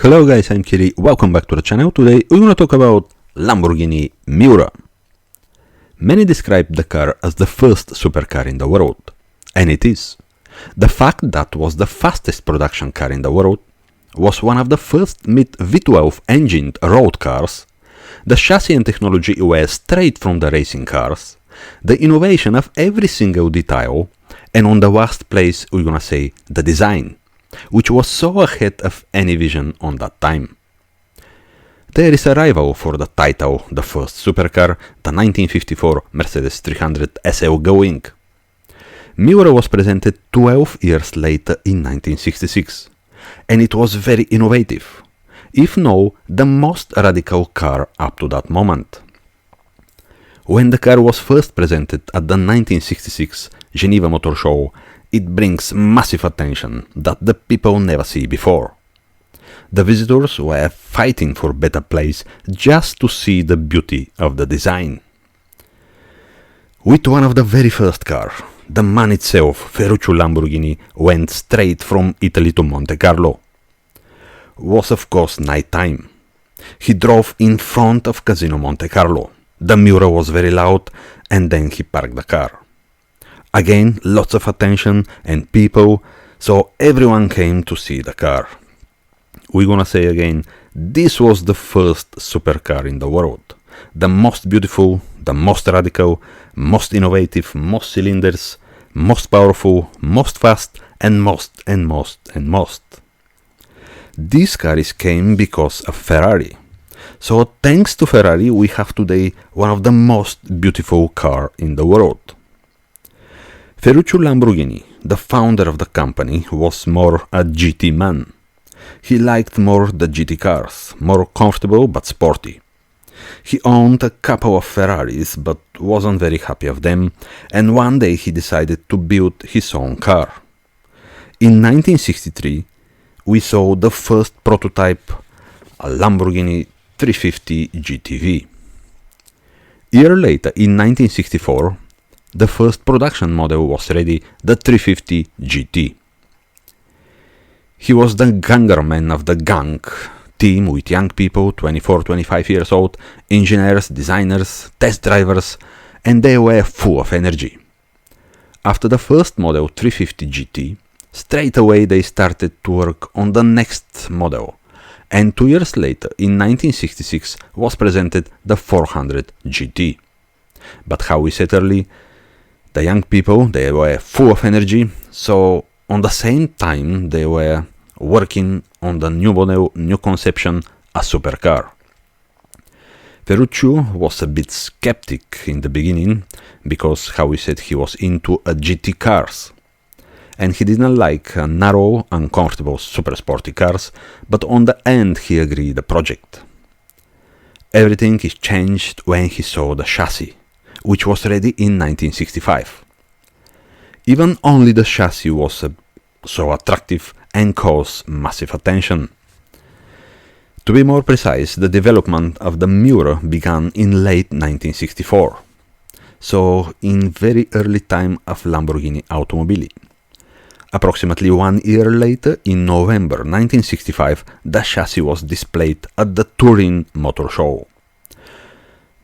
Hello guys, I'm Kiri, welcome back to the channel. Today we're gonna talk about Lamborghini Miura. Many describe the car as the first supercar in the world, and it is. The fact that was the fastest production car in the world, was one of the first mid-V12 engined road cars, the chassis and technology were straight from the racing cars, the innovation of every single detail, and on the last place we're gonna say the design, which was so ahead of any vision on that time. There is a rival for the title, the first supercar, the 1954 Mercedes 300 SL Going. Miura was presented 12 years later in 1966, and it was very innovative, if not the most radical car up to that moment. When the car was first presented at the 1966 Geneva Motor Show, it brings massive attention that the people never see before. The visitors were fighting for better place just to see the beauty of the design. With one of the very first car, the man itself, Ferruccio Lamborghini, went straight from Italy to Monte Carlo. Was of course night time. He drove in front of Casino Monte Carlo. The Miura was very loud, and then he parked the car. Again, lots of attention and people, so everyone came to see the car. We're gonna say again, this was the first supercar in the world. The most beautiful, the most radical, most innovative, most cylinders, most powerful, most fast, and most. These cars came because of Ferrari. So thanks to Ferrari, we have today one of the most beautiful car in the world. Ferruccio Lamborghini, the founder of the company, was more a GT man. He liked more the GT cars, more comfortable but sporty. He owned a couple of Ferraris but wasn't very happy of them, and one day he decided to build his own car. In 1963, we saw the first prototype, a Lamborghini 350 GTV. A year later, in 1964, the first production model was ready, the 350 GT. He was the ganger man of the gang team with young people, 24-25 years old, engineers, designers, test drivers, and they were full of energy. After the first model 350 GT, straight away they started to work on the next model, and 2 years later, in 1966, was presented the 400 GT. But how we said earlier, the young people, they were full of energy, so on the same time they were working on the new model, new conception, a supercar. Ferruccio was a bit skeptic in the beginning, because how we said he was into a GT cars, and he didn't like narrow, uncomfortable, super sporty cars, but on the end he agreed the project. Everything is changed when he saw the chassis, which was ready in 1965. Even only the chassis was so attractive and caused massive attention. To be more precise, the development of the Miura began in late 1964, so in very early time of Lamborghini Automobili. Approximately 1 year later, in November 1965, the chassis was displayed at the Turin Motor Show.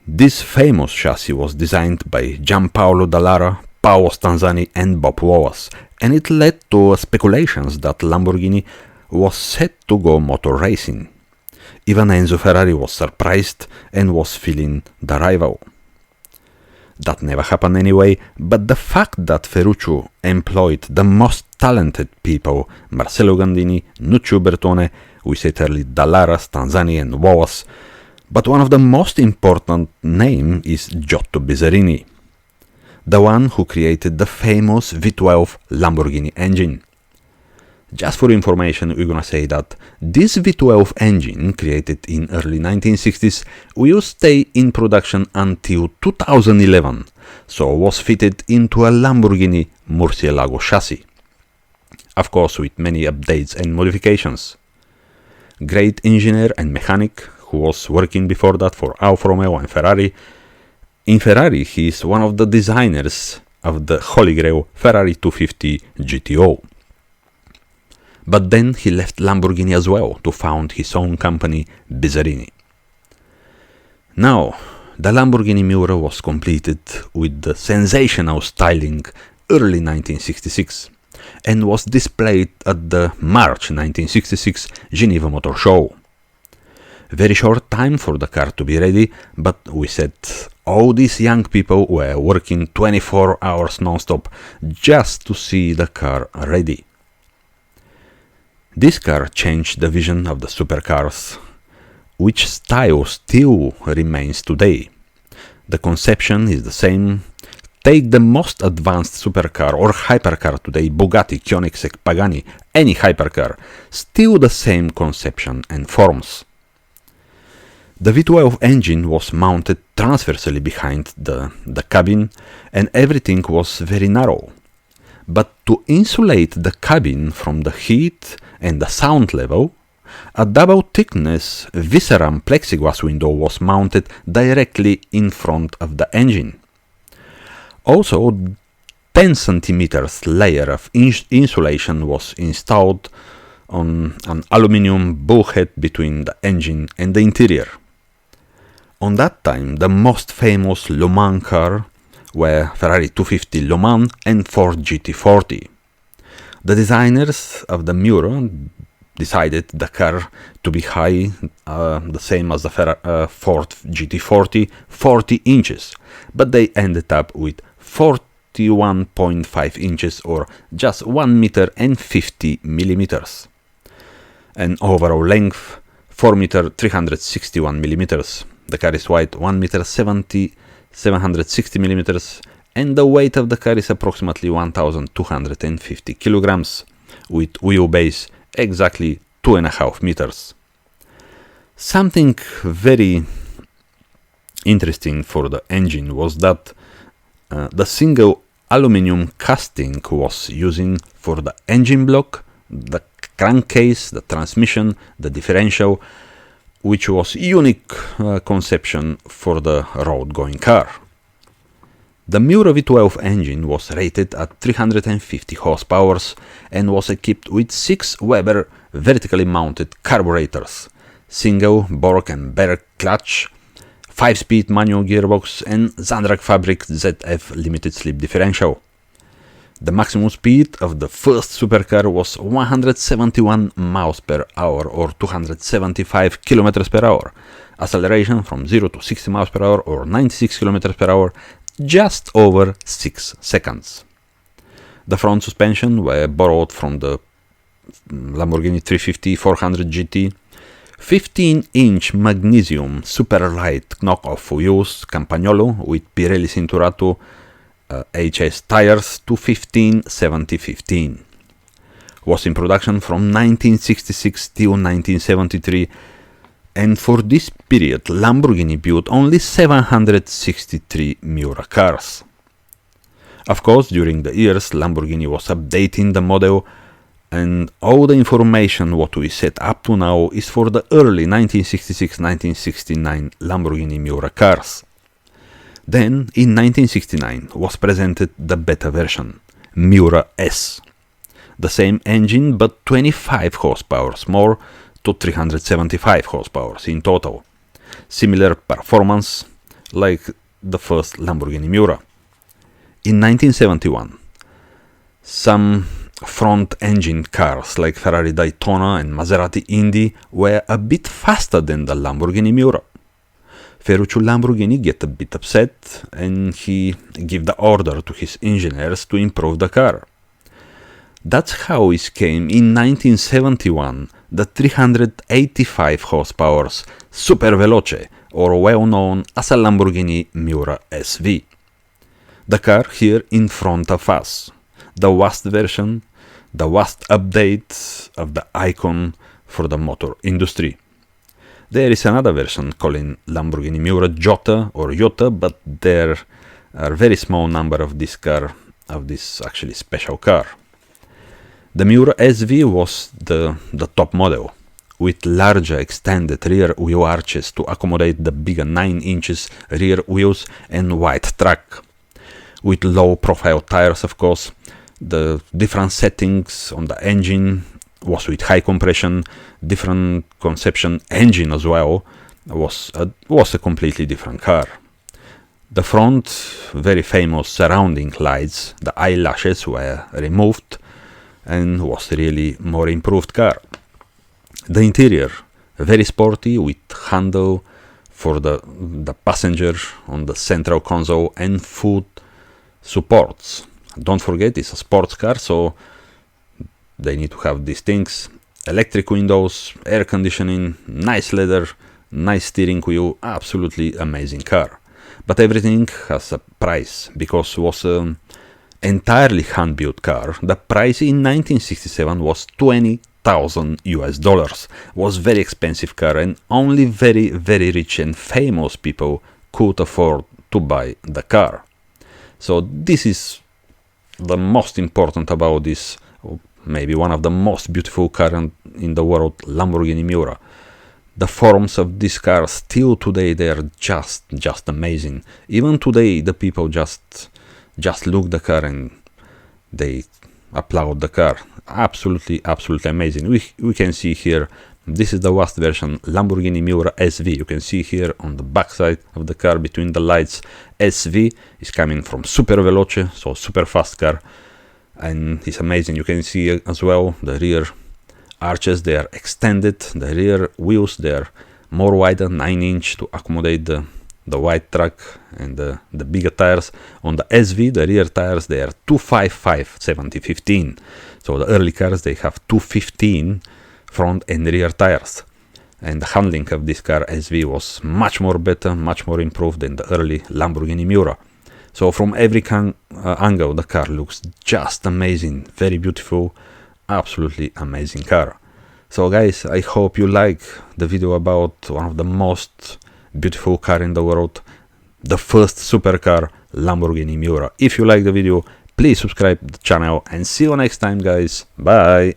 This famous chassis was designed by Gianpaolo Dallara, Paolo Stanzani and Bob Wallace, and it led to speculations that Lamborghini was set to go motor racing. Even Enzo Ferrari was surprised and was feeling the rival. That never happened anyway, but the fact that Ferruccio employed the most talented people, Marcello Gandini, Nuccio Bertone, we said earlier Dallara, Stanzani and Wallace, but one of the most important names is Giotto Bizzarini, the one who created the famous V12 Lamborghini engine. Just for information, we're gonna say that this V12 engine, created in early 1960s, will stay in production until 2011, so was fitted into a Lamborghini Murcielago chassis. Of course, with many updates and modifications. Great engineer and mechanic, who was working before that for Alfa Romeo and Ferrari. In Ferrari, he is one of the designers of the Holy Grail Ferrari 250 GTO. But then he left Lamborghini as well to found his own company, Bizzarini. Now, the Lamborghini Miura was completed with the sensational styling early 1966 and was displayed at the March 1966 Geneva Motor Show. Very short time for the car to be ready, but we said all these young people were working 24 hours non-stop just to see the car ready. This car changed the vision of the supercars, which style still remains today. The conception is the same. Take the most advanced supercar or hypercar today, Bugatti, Koenigsegg, Pagani, any hypercar, still the same conception and forms. The V12 engine was mounted transversely behind the cabin and everything was very narrow. But to insulate the cabin from the heat and the sound level, a double thickness Visceram plexiglass window was mounted directly in front of the engine. Also, 10 cm layer of insulation was installed on an aluminium bulkhead between the engine and the interior. On that time, the most famous Le Mans car were Ferrari 250 Le Mans and Ford GT40. The designers of the Miura decided the car to be high, the same as the Ford GT40, 40 inches, but they ended up with 41.5 inches or just 1 meter and 50 millimeters. And overall length 4 meter 361 millimeters. The car is wide 1 meter 760 millimeters, and the weight of the car is approximately 1,250 kilograms, with wheelbase exactly 2.5 meters. Something very interesting for the engine was that the single aluminium casting was using for the engine block, the crankcase, the transmission, the differential, which was unique conception for the road-going car. The Miura V12 engine was rated at 350 horsepower and was equipped with 6 Weber vertically mounted carburetors, single Borg and Berg clutch, 5-speed manual gearbox and Zandrak Fabric ZF limited slip differential. The maximum speed of the first supercar was 171 miles per hour or 275 kilometers per hour. Acceleration from 0 to 60 miles per hour or 96 kilometers per hour, just over 6 seconds. The front suspension were borrowed from the Lamborghini 350 400 GT. 15-inch magnesium super light knockoff wheels Campagnolo with Pirelli Cinturato HS tires to 15/70/15. Was in production from 1966 till 1973, and for this period Lamborghini built only 763 Miura cars. Of course, during the years Lamborghini was updating the model, and all the information what we set up to now is for the early 1966-1969 Lamborghini Miura cars. Then, in 1969, was presented the beta version, Miura S. The same engine, but 25 horsepower more to 375 horsepower in total. Similar performance like the first Lamborghini Miura. In 1971, some front-engine cars like Ferrari Daytona and Maserati Indy were a bit faster than the Lamborghini Miura. Ferruccio Lamborghini get a bit upset and he give the order to his engineers to improve the car. That's how it came in 1971 the 385 horsepower Super Veloce, or well known as a Lamborghini Miura SV. The car here in front of us, the last version, the last update of the icon for the motor industry. There is another version called Lamborghini Miura Jota or Jota, but there are very small number of this car, of this actually special car. The Miura SV was the top model, with larger extended rear wheel arches to accommodate the bigger 9 inches rear wheels and wide track. With low profile tires, of course, the different settings on the engine was with high compression, different conception engine as well. Was a completely different car. The front, very famous surrounding lights, the eyelashes were removed, and was really more improved car. The interior, very sporty with handle for the passenger on the central console and foot supports. Don't forget, it's a sports car, so they need to have these things. Electric windows, air conditioning, nice leather, nice steering wheel, absolutely amazing car. But everything has a price, because it was an entirely hand-built car. The price in 1967 was $20,000. Was very expensive car, and only very, very rich and famous people could afford to buy the car. So this is the most important about this, maybe one of the most beautiful cars in the world, Lamborghini Miura. The forms of this car still today, they are just amazing. Even today, the people just look the car and they applaud the car. Absolutely amazing. We can see here, this is the last version, Lamborghini Miura SV. You can see here on the back side of the car, between the lights, SV is coming from Super Veloce, so super fast car, and it's amazing. You can see as well the rear arches, they are extended, the rear wheels, they are more wider, 9-inch, to accommodate the wide track and the bigger tires. On the SV, the rear tires, they are 255 70/15. So the early cars, they have 215 front and rear tires. And the handling of this car SV was much more better, much more improved than the early Lamborghini Miura. So from every angle, the car looks just amazing, very beautiful, absolutely amazing car. So guys, I hope you like the video about one of the most beautiful car in the world, the first supercar, Lamborghini Miura. If you like the video, please subscribe to the channel, and see you next time, guys. Bye.